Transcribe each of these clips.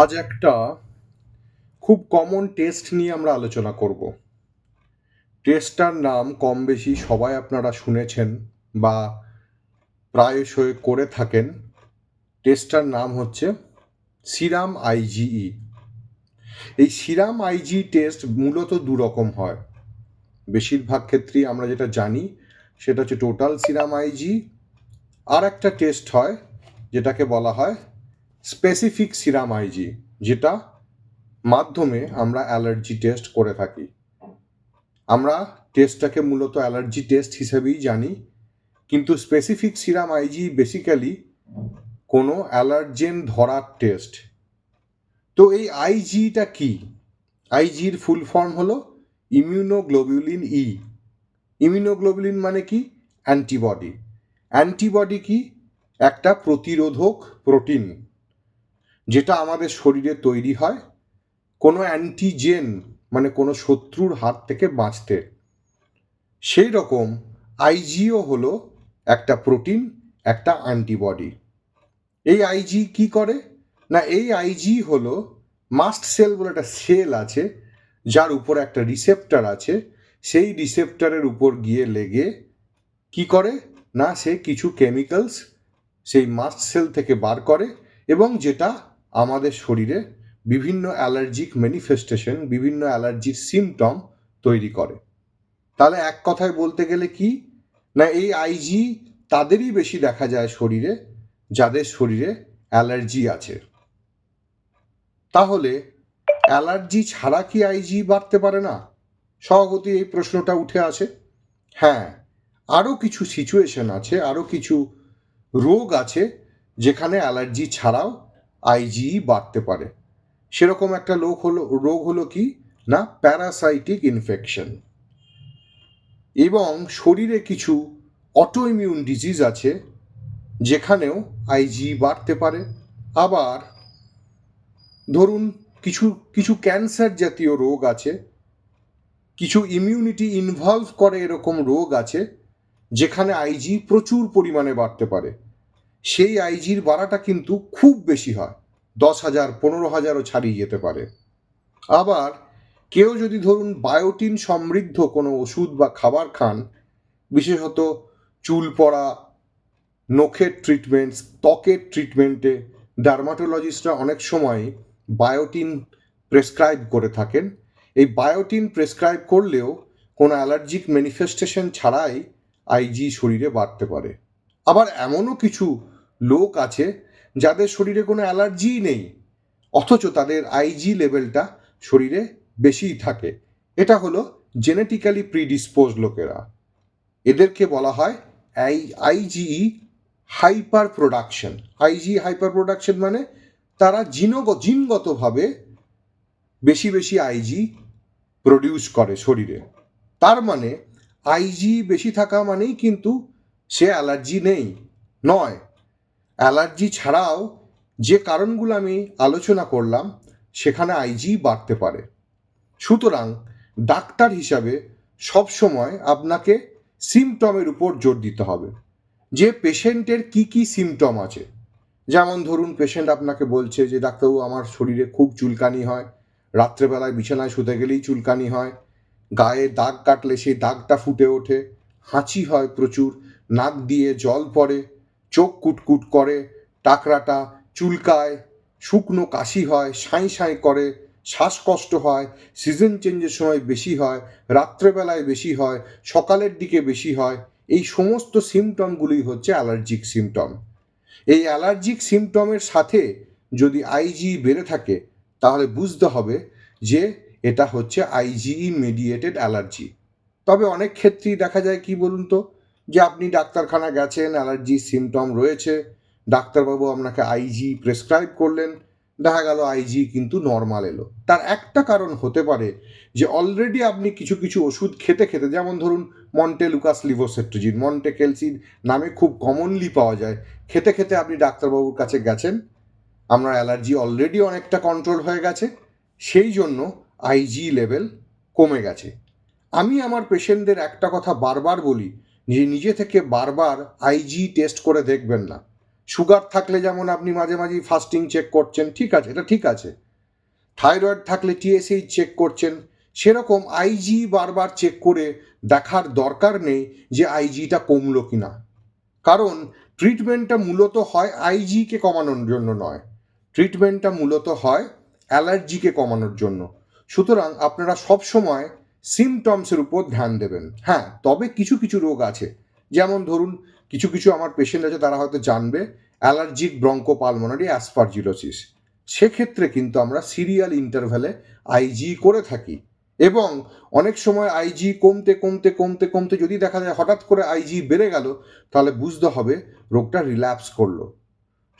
আজ একটা খুব কমন টেস্ট নিয়ে আমরা আলোচনা করব। টেস্টটার নাম কম বেশি সবাই আপনারা শুনেছেন বা প্রায়শই করে থাকেন। টেস্টটার নাম হচ্ছে সিরাম আইজিই। এই সিরাম আইজি টেস্ট মূলত দু রকম হয়। বেশিরভাগ ক্ষেত্রেই আমরা যেটা জানি সেটা হচ্ছে টোটাল সিরাম আইজি। আর একটা টেস্ট হয় যেটাকে বলা হয় স্পেসিফিক সিরাম আইজি, যেটা মাধ্যমে আমরা অ্যালার্জি টেস্ট করে থাকি। আমরা টেস্টটাকে মূলত অ্যালার্জি টেস্ট হিসেবেই জানি, কিন্তু স্পেসিফিক সিরাম আইজি বেসিক্যালি কোনো অ্যালার্জেন ধরার টেস্ট। তো এই আইজিটা কি? আইজির ফুল ফর্ম হলো ইমিউনোগ্লোবুলিন ই। ইমিউনোগ্লোবুলিন মানে কি? অ্যান্টিবডি। অ্যান্টিবডি কি? একটা প্রতিরোধক প্রোটিন, যেটা আমাদের শরীরে তৈরি হয় কোনো অ্যান্টিজেন মানে কোনো শত্রুর হাত থেকে বাঁচতে। সেই রকম আইজিও হলো একটা প্রোটিন, একটা অ্যান্টিবডি। এই আইজি কি করে? না, এই আইজি হলো মাস্ট সেল বলে একটা সেল আছে, যার উপর একটা রিসেপ্টর আছে। সেই রিসেপ্টরের উপর গিয়ে লেগে কি করে? না, সে কিছু কেমিক্যালস সেই মাস্ট সেল থেকে বার করে, এবং যেটা আমাদের শরীরে বিভিন্ন অ্যালার্জিক ম্যানিফেস্টেশন, বিভিন্ন অ্যালার্জির সিমটম তৈরি করে। তাহলে এক কথায় বলতে গেলে কি, না এই আইজি তাদেরই বেশি দেখা যায় শরীরে যাদের শরীরে অ্যালার্জি আছে। তাহলে অ্যালার্জি ছাড়া কি আইজি বাড়তে পারে না? স্বভাবতই এই প্রশ্নটা উঠে আসে। হ্যাঁ, আরও কিছু সিচুয়েশন আছে, আরও কিছু রোগ আছে যেখানে অ্যালার্জি ছাড়াও আইজি বাড়তে পারে। সেরকম একটা রোগ হলো কি না, প্যারাসাইটিক ইনফেকশন। এবং শরীরে কিছু অটো ইমিউন ডিজিজ আছে যেখানেও আইজি বাড়তে পারে। আবার ধরুন কিছু কিছু ক্যান্সার জাতীয় রোগ আছে, কিছু ইমিউনিটি ইনভলভ করে এরকম রোগ আছে যেখানে আইজি প্রচুর পরিমাণে বাড়তে পারে। সেই আইজির বাড়াটা কিন্তু খুব বেশি হয়, 10,000 15,000ও ছাড়িয়ে যেতে পারে। আবার কেউ যদি ধরুন বায়োটিন সমৃদ্ধ কোনো ওষুধ বা খাবার খান, বিশেষত চুল পড়া, নখের ট্রিটমেন্টস, ত্বকের ট্রিটমেন্টে ডার্মাটোলজিস্টরা অনেক সময় বায়োটিন প্রেসক্রাইব করে থাকেন। এই বায়োটিন প্রেসক্রাইব করলেও কোনো অ্যালার্জিক ম্যানিফেস্টেশন ছাড়াই আইজি শরীরে বাড়তে পারে। আবার এমনও কিছু লোক আছে যাদের শরীরে কোনো অ্যালার্জিই নেই, অথচ তাদের আইজি লেভেলটা শরীরে বেশিই থাকে। এটা হলো জেনেটিক্যালি প্রিডিসপোজ লোকেরা। এদেরকে বলা হয় IgE hyper production. IG hyper production মানে তারা জিনগতভাবে বেশি বেশি আইজি প্রডিউস করে শরীরে। তার মানে আইজি বেশি থাকা মানেই কিন্তু সে অ্যালার্জি নেই নয়। অ্যালার্জি ছাড়াও যে কারণগুলো আমি আলোচনা করলাম সেখানে আইজি বাড়তে পারে। সুতরাং ডাক্তার হিসাবে সবসময় আপনাকে সিমটমের উপর জোর দিতে হবে, যে পেশেন্টের কি কি সিমটম আছে। যেমন ধরুন পেশেন্ট আপনাকে বলছে যে ডাক্তারবাবু আমার শরীরে খুব চুলকানি হয়, রাত্রেবেলায় বিছানায় শুতে গেলেই চুলকানি হয়, গায়ে দাগ কাটলে সেই দাগটা ফুটে ওঠে, হাঁচি হয় প্রচুর, নাক দিয়ে জল পড়ে, চোখ কুটকুট করে, টাকরাটা চুলকায়, শুকনো কাশি হয়, সাঁই সাঁই করে, শ্বাসকষ্ট হয়, সিজন চেঞ্জের সময় বেশি হয়, রাত্রেবেলায় বেশি হয়, সকালের দিকে বেশি হয়। এই সমস্ত সিমটমগুলি হচ্ছে অ্যালার্জিক সিমটম। এই অ্যালার্জিক সিমটমের সাথে যদি আইজি বেড়ে থাকে তাহলে বুঝতে হবে যে এটা হচ্ছে আইজিই মেডিয়েটেড অ্যালার্জি। তবে অনেক ক্ষেত্রেই দেখা যায় কি বলুন তো, যে আপনি ডাক্তারখানা গেছেন, অ্যালার্জি সিমটম রয়েছে, ডাক্তারবাবু আপনাকে আইজি প্রেসক্রাইব করলেন, দেখা গেল আইজি কিন্তু নর্মাল এলো। তার একটা কারণ হতে পারে যে অলরেডি আপনি কিছু কিছু ওষুধ খেতে খেতে, যেমন ধরুন মন্টেলুকাস লিভোসেট্রিজিন, মন্টেকেলসিন নামে খুব কমনলি পাওয়া যায়, খেতে খেতে আপনি ডাক্তারবাবুর কাছে গেছেন, আপনার অ্যালার্জি অলরেডি অনেকটা কন্ট্রোল হয়ে গেছে, সেই জন্য আইজি লেভেল কমে গেছে। আমি আমার পেশেন্টদের একটা কথা বারবার বলি, যে নিজে থেকে বারবার আইজি টেস্ট করে দেখবেন না। সুগার থাকলে যেমন আপনি মাঝে মাঝে ফাস্টিং চেক করছেন, ঠিক আছে, এটা ঠিক আছে। থাইরয়েড থাকলে টিএসএইচ চেক করছেন, সেরকম আইজি বারবার চেক করে দেখার দরকার নেই যে আইজিটা কমলো কিনা। কারণ ট্রিটমেন্টটা মূলত হয় আইজিকে কমানোর জন্য নয়, ট্রিটমেন্টটা মূলত হয় অ্যালার্জিকে কমানোর জন্য। সুতরাং আপনারা সবসময় সিমটমসের উপর ধ্যান দেবেন। হ্যাঁ, তবে কিছু কিছু রোগ আছে, যেমন ধরুন কিছু কিছু আমার পেশেন্ট আছে, তারা হয়তো জানবে অ্যালার্জিক ব্রঙ্কোপালমোনারি অ্যাসপারজিলোসিস। সেক্ষেত্রে কিন্তু আমরা সিরিয়াল ইন্টারভ্যালে আইজি করে থাকি, এবং অনেক সময় আইজি কমতে কমতে কমতে কমতে যদি দেখা যায় হঠাৎ করে আইজি বেড়ে গেল, তাহলে বুঝতে হবে রোগটা রিল্যাপস করলো।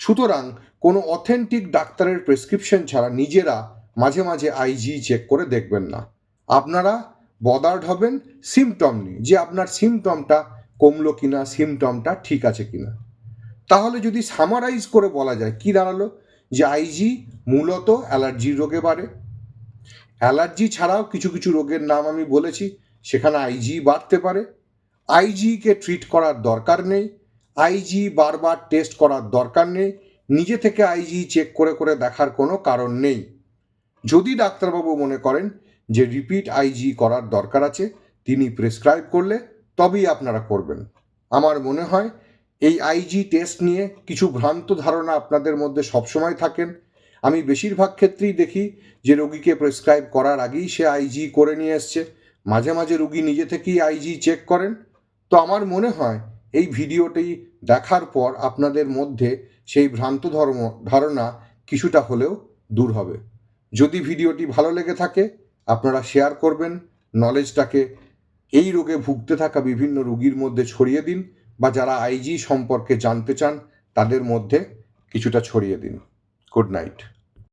সুতরাং কোনো অথেন্টিক ডাক্তারের প্রেসক্রিপশন ছাড়া নিজেরা মাঝে মাঝে আইজি চেক করে দেখবেন না। আপনারা বদার্ড হবেন সিমটম নিয়ে, যে আপনার সিমটমটা কমলো কিনা, সিমটমটা ঠিক আছে কিনা। তাহলে যদি সামারাইজ করে বলা যায়, কি দাঁড়ালো, যে আইজি মূলত অ্যালার্জির রোগে বাড়ে। অ্যালার্জি ছাড়াও কিছু কিছু রোগের নাম আমি বলেছি, সেখানে আইজি বাড়তে পারে। আইজিকে ট্রিট করার দরকার নেই, আইজি বারবার টেস্ট করার দরকার নেই, নিজে থেকে আইজি চেক করে করে দেখার কোনো কারণ নেই। যদি ডাক্তারবাবু মনে করেন যে রিপিট আইজি করার দরকার আছে, তিনি প্রেসক্রাইব করলে তবেই আপনারা করবেন। আমার মনে হয় এই আইজি টেস্ট নিয়ে কিছু ভ্রান্ত ধারণা আপনাদের মধ্যে সবসময় থাকেন। আমি বেশিরভাগ ক্ষেত্রেই দেখি যে রোগীকে প্রেসক্রাইব করার আগেই সে আইজি করে নিয়ে এসছে, মাঝে মাঝে রোগী নিজে থেকেই আইজি চেক করেন। তো আমার মনে হয় এই ভিডিওটি দেখার পর আপনাদের মধ্যে সেই ভ্রান্ত ধারণা কিছুটা হলেও দূর হবে। যদি ভিডিওটি ভালো লেগে থাকে আপনারা শেয়ার করবেন, নলেজটাকে এই রোগে ভুগতে থাকা বিভিন্ন রোগীর মধ্যে ছড়িয়ে দিন, বা যারা আইজি সম্পর্কে জানতে চান তাদের মধ্যে কিছুটা ছড়িয়ে দিন। Good night.